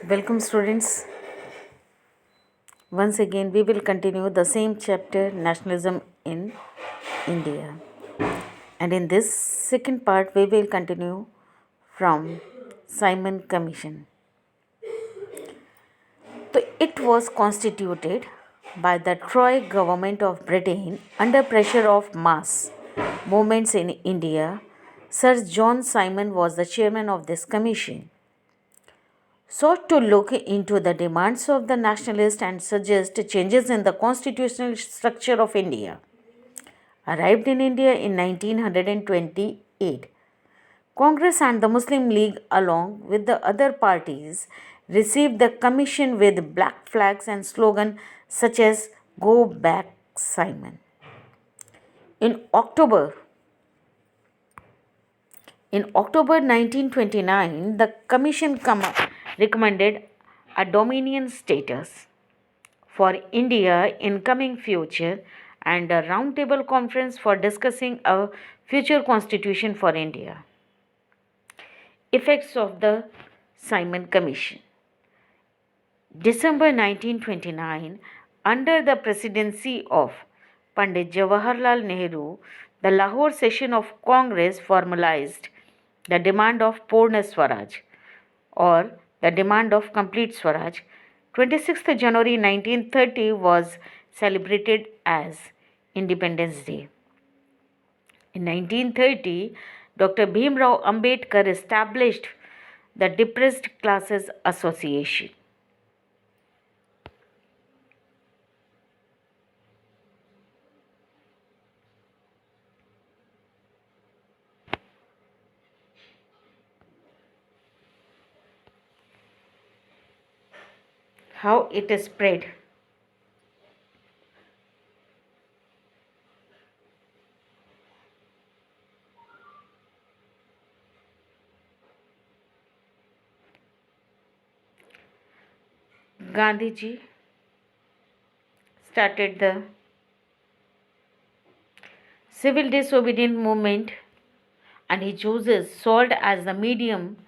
Welcome, students. Once again, we will continue the same chapter, Nationalism in India. And in this second part, we will continue from Simon Commission. So it was constituted by the Troy government of Britain under pressure of mass movements in India. Sir John Simon was the chairman of this commission, sought to look into the demands of the nationalists and suggest changes in the constitutional structure of India. Arrived in India in 1928, Congress and the Muslim League, along with the other parties, received the commission with black flags and slogans such as "Go Back Simon." In October In October 1929, the Commission recommended a dominion status for India in coming future and a roundtable conference for discussing a future constitution for India. Effects of the Simon Commission. December 1929, under the presidency of Pandit Jawaharlal Nehru, the Lahore session of Congress formalized the demand of Purna Swaraj or the demand of complete Swaraj. 26th January 1930 was celebrated as Independence Day. In 1930, Dr. Bhimrao Ambedkar established the Depressed Classes Association. How it is spread. Gandhiji started the civil disobedience movement and he chooses salt as the medium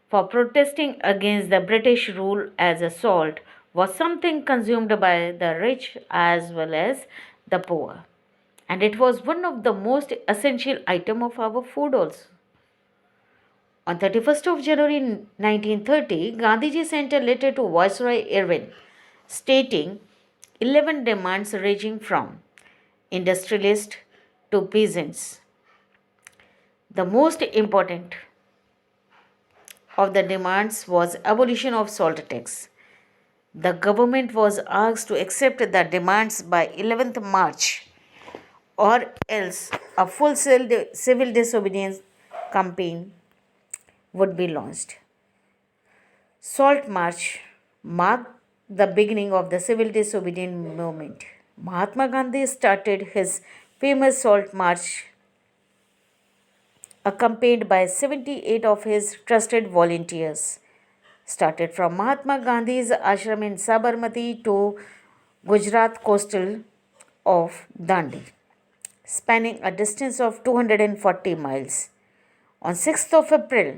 for protesting against the British rule, as a salt was something consumed by the rich as well as the poor, and it was one of the most essential item of our food also. On 31st of January 1930, Gandhiji sent a letter to Viceroy Irwin stating 11 demands ranging from industrialists to peasants. The most important of the demands was abolition of salt tax. The government was asked to accept the demands by 11th March or else a full civil disobedience campaign would be launched. Salt March marked the beginning of the civil disobedience movement. Mahatma Gandhi started his famous Salt March accompanied by 78 of his trusted volunteers. Started from Mahatma Gandhi's ashram in Sabarmati to Gujarat coastal of Dandi, spanning a distance of 240 miles. On 6th of April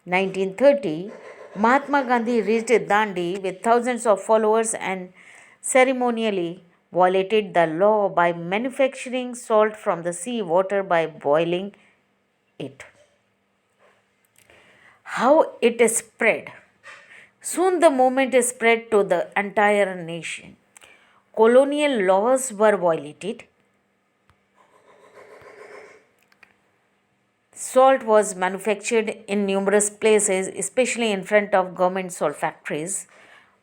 1930, Mahatma Gandhi reached Dandi with thousands of followers and ceremonially violated the law by manufacturing salt from the sea water by boiling it. How it is spread. Soon the movement spread to the entire nation. Colonial laws were violated. Salt was manufactured in numerous places, especially in front of government salt factories.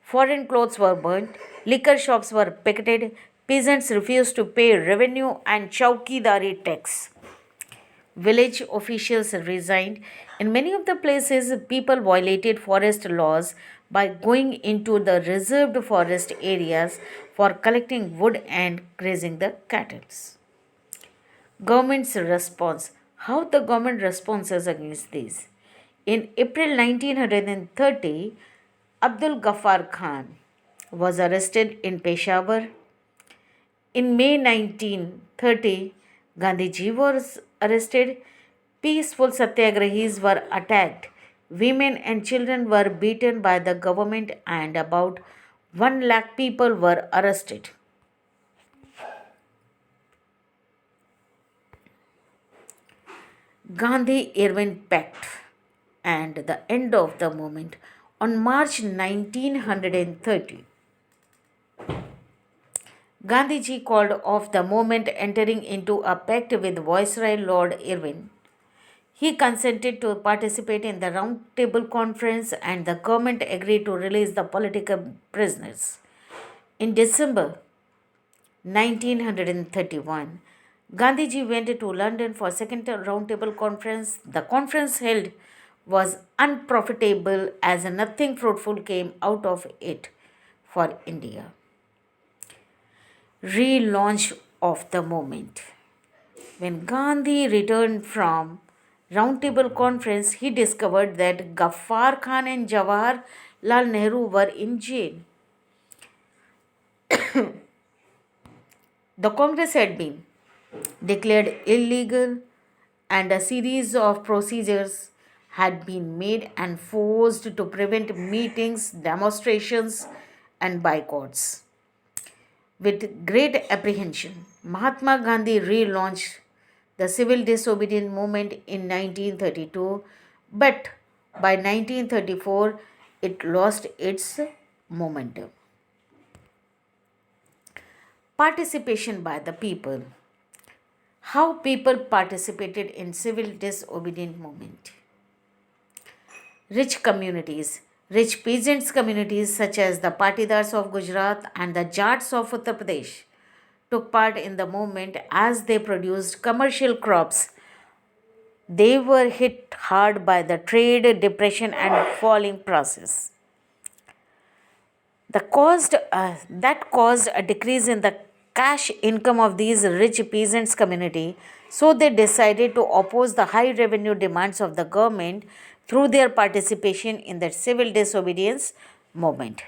Foreign clothes were burnt. Liquor shops were picketed. Peasants refused to pay revenue and chowkidari tax. Village officials resigned. In many of the places, people violated forest laws by going into the reserved forest areas for collecting wood and grazing the cattle. Government's response. How the government responses against this? In April 1930, Abdul Ghaffar Khan was arrested in Peshawar. In May 1930, Gandhiji was arrested. Peaceful satyagrahis were attacked Women and children were beaten by the government, and about 1 lakh people were arrested. Gandhi Irvin Pact and the end of the movement. On March 1930, Gandhiji called off the movement, entering into a pact with Viceroy Lord Irwin. He consented to participate in the Round Table Conference, and the government agreed to release the political prisoners. In December 1931, Gandhiji went to London for second Round Table Conference. The conference held was unprofitable as nothing fruitful came out of it for India. Relaunch of the movement. When Gandhi returned from Round Table Conference, he discovered that Ghaffar Khan and Jawaharlal Nehru were in jail. The Congress had been declared illegal, and a series of procedures had been made and forced to prevent meetings, demonstrations, and boycotts. With great apprehension, Mahatma Gandhi relaunched the civil disobedience movement in 1932, but by 1934 it lost its momentum. Participation by the people. How people participated in civil disobedience movement. Rich communities. Rich peasants communities such as the Patidars of Gujarat and the Jats of Uttar Pradesh took part in the movement as they produced commercial crops. They were hit hard by the trade depression and falling prices. That caused a decrease in the cash income of these rich peasants community, so they decided to oppose the high revenue demands of the government through their participation in the civil disobedience movement.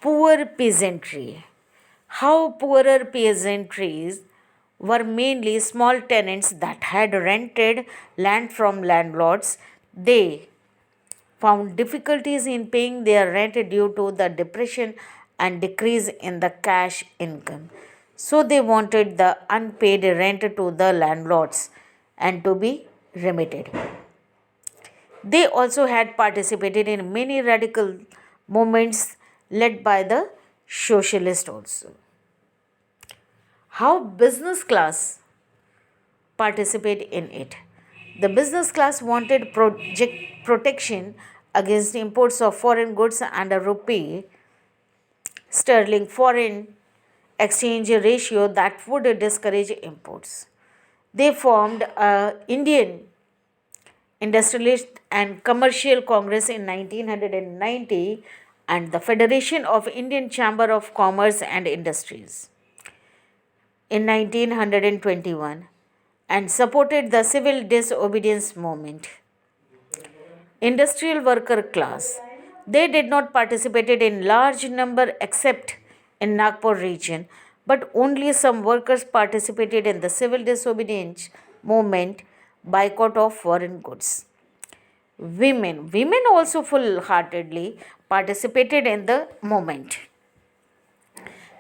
Poor peasantry. How poorer peasantries were mainly small tenants that had rented land from landlords. They found difficulties in paying their rent due to the depression and decrease in the cash income. So they wanted the unpaid rent to the landlords and to be remitted. They also had participated in many radical movements led by the socialists also. How business class participate in it. The business class wanted protection against imports of foreign goods and a rupee sterling foreign exchange ratio that would discourage imports. They formed a Indian Industrialist and Commercial Congress in 1990 and the Federation of Indian Chamber of Commerce and Industries in 1921 and supported the civil disobedience movement. Industrial worker class. They did not participate in large number except in Nagpur region, but only some workers participated in the civil disobedience movement boycott of foreign goods. Women also full-heartedly participated in the movement.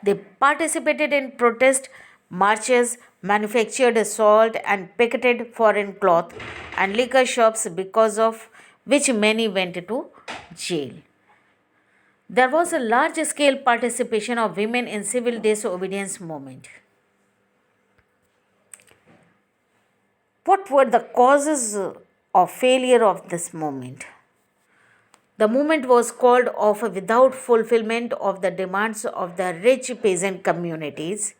They participated in protest marches, manufactured salt and picketed foreign cloth and liquor shops, because of which many went to jail. There was a large scale participation of women in civil disobedience movement. What were the causes of failure of this movement? The movement was called off without fulfillment of the demands of the rich peasant communities.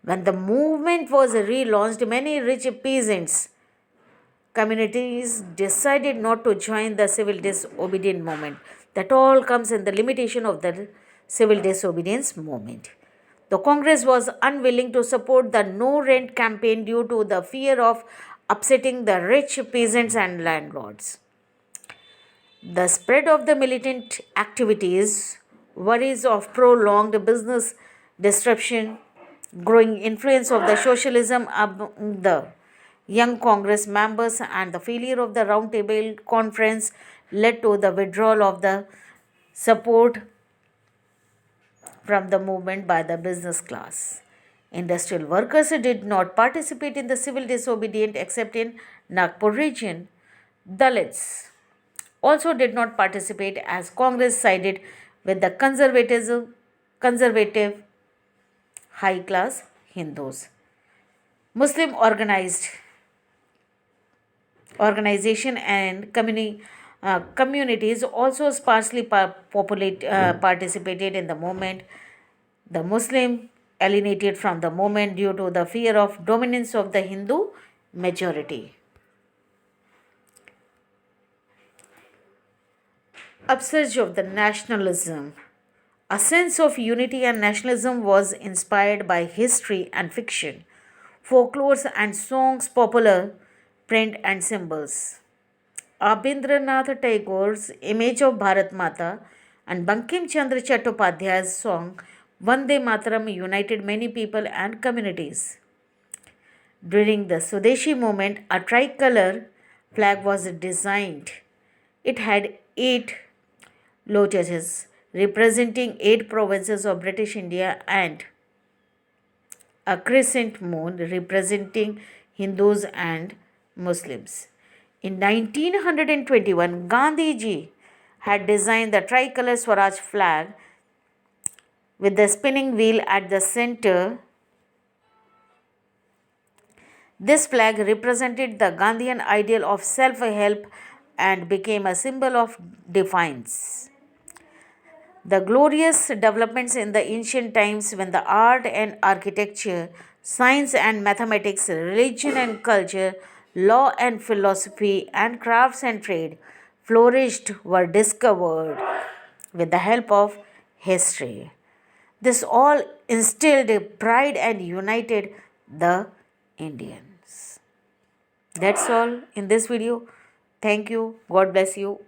When the movement was relaunched, many rich peasants communities decided not to join the civil disobedience movement. That all comes in the limitation of the civil disobedience movement. The Congress was unwilling to support the no rent campaign due to the fear of upsetting the rich peasants and landlords. The spread of the militant activities, worries of prolonged business disruption, growing influence of the socialism among the young Congress members, and the failure of the Round Table Conference led to the withdrawal of the support from the movement by the business class. Industrial workers did not participate in the civil disobedience except in Nagpur region. Dalits also did not participate as Congress sided with the conservative high class Hindus. Muslim organization and communities also sparsely participated in the movement. The Muslim alienated from the movement due to the fear of dominance of the Hindu majority. Upsurge of the nationalism. A sense of unity and nationalism was inspired by history and fiction, folklores and songs, popular print and symbols. Abindranath Tagore's image of Bharat Mata and Bankim Chandra Chattopadhyay's song Vande Mataram united many people and communities. During the Swadeshi movement, a tricolor flag was designed. It had 8 lotuses representing 8 provinces of British India and a crescent moon representing Hindus and Muslims. In 1921, Gandhiji had designed the tricolor Swaraj flag with the spinning wheel at the center. This flag represented the Gandhian ideal of self help and became a symbol of defiance. The glorious developments in the ancient times when the art and architecture, science and mathematics, religion and culture, law and philosophy, and crafts and trade flourished were discovered with the help of history. This all instilled pride and united the Indians. That's all in this video. Thank you. God bless you.